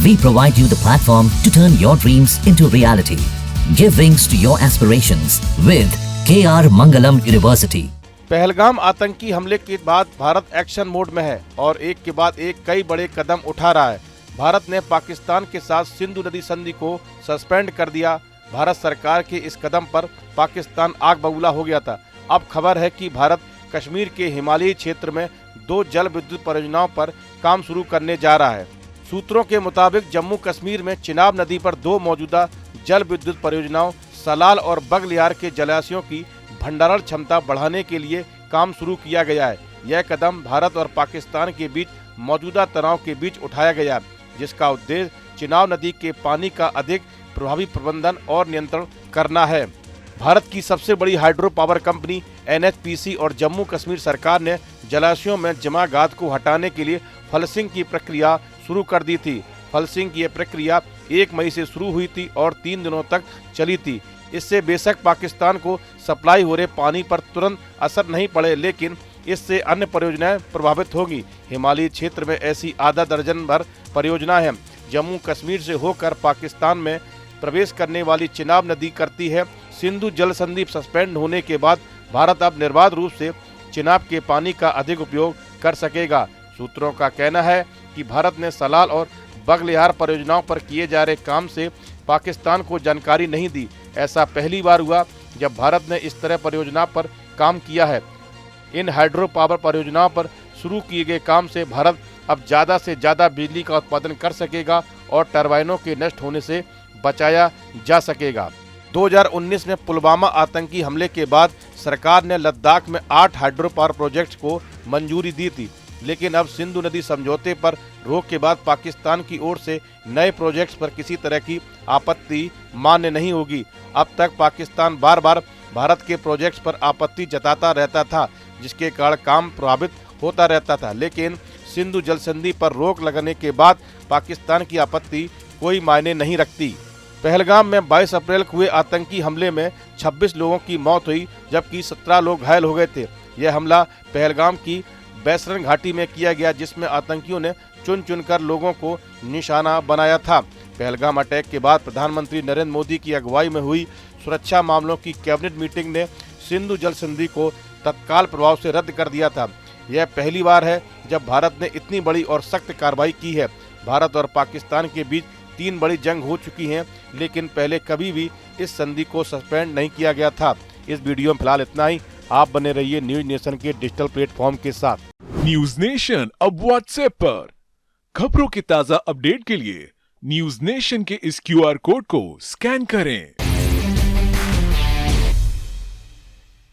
We provide you the platform to turn your dreams into reality. Give wings to your aspirations with KR Mangalam University. Pahalgam आतंकी हमले के बाद Bharat action mode में है और एक के बाद एक कई बड़े कदम उठा रहा है। भारत ने पाकिस्तान के साथ सिंधु नदी संधि को सस्पेंड कर दिया। भारत सरकार के इस कदम पर पाकिस्तान आग बबूला हो गया था। अब खबर है कि भारत कश्मीर के हिमालयी क्षेत्र में 2 जल विद्युत परियोजनाओं पर काम शुरू करने जा रहा है। सूत्रों के मुताबिक जम्मू कश्मीर में चिनाब नदी पर 2 मौजूदा जल विद्युत परियोजनाओं सलाल और बगलियार के जलाशयों की भंडारण क्षमता बढ़ाने के लिए काम शुरू किया गया है। यह कदम भारत और पाकिस्तान के बीच मौजूदा तनाव के बीच उठाया गया, जिसका उद्देश्य चिनाब नदी के पानी का अधिक प्रभावी प्रबंधन और नियंत्रण करना है। भारत की सबसे बड़ी हाइड्रो पावर कंपनी NHPC और जम्मू कश्मीर सरकार ने जलाशयों में जमा गाद को हटाने के लिए फलसिंग की प्रक्रिया शुरू कर दी थी। फलसिंग की यह प्रक्रिया 1 मई से शुरू हुई थी और 3 दिनों तक चली थी। इससे बेशक पाकिस्तान को सप्लाई हो रहे पानी पर तुरंत असर नहीं पड़े, लेकिन इससे अन्य परियोजनाएं प्रभावित होगी। हिमालयी क्षेत्र में ऐसी आधा दर्जन भर परियोजना है। जम्मू कश्मीर से होकर पाकिस्तान में प्रवेश करने वाली चिनाब नदी करती है। सिंधु जल संधि सस्पेंड होने के बाद भारत अब निर्बाध रूप से चिनाब के पानी का अधिक उपयोग कर सकेगा। सूत्रों का कहना है कि भारत ने सलाल और बगलियार परियोजनाओं पर किए जा रहे काम से पाकिस्तान को जानकारी नहीं दी। ऐसा पहली बार हुआ जब भारत ने इस तरह परियोजना पर काम किया है। इन हाइड्रो पावर परियोजनाओं पर शुरू किए गए काम से भारत अब ज़्यादा से ज़्यादा बिजली का उत्पादन कर सकेगा और टरबाइनों के नष्ट होने से बचाया जा सकेगा। 2019 में पुलवामा आतंकी हमले के बाद सरकार ने लद्दाख में 8 हाइड्रो पावर प्रोजेक्ट्स को मंजूरी दी थी, लेकिन अब सिंधु नदी समझौते पर रोक के बाद पाकिस्तान की ओर से नए प्रोजेक्ट्स पर किसी तरह की आपत्ति मान्य नहीं होगी। अब तक पाकिस्तान बार बार भारत के प्रोजेक्ट्स पर आपत्ति जताता रहता था, जिसके कारण काम प्रभावित होता रहता था, लेकिन सिंधु जल संधि पर रोक लगने के बाद पाकिस्तान की आपत्ति कोई मायने नहीं रखती। पहलगाम में 22 अप्रैल को हुए आतंकी हमले में 26 लोगों की मौत हुई, जबकि 17 लोग घायल हो गए थे। यह हमला पहलगाम की बैसरन घाटी में किया गया, जिसमें आतंकियों ने चुन चुनकर लोगों को निशाना बनाया था। पहलगाम अटैक के बाद प्रधानमंत्री नरेंद्र मोदी की अगुवाई में हुई सुरक्षा मामलों की कैबिनेट मीटिंग ने सिंधु जल संधि को तत्काल प्रभाव से रद्द कर दिया था। यह पहली बार है जब भारत ने इतनी बड़ी और सख्त कार्रवाई की है। भारत और पाकिस्तान के बीच 3 बड़ी जंग हो चुकी हैं, लेकिन पहले कभी भी इस संधि को सस्पेंड नहीं किया गया था। इस वीडियो में फिलहाल इतना ही। आप बने रहिए न्यूज नेशन के डिजिटल प्लेटफॉर्म के साथ। न्यूज नेशन अब व्हाट्सएप पर खबरों की ताजा अपडेट के लिए न्यूज नेशन के इस QR कोड को स्कैन करें।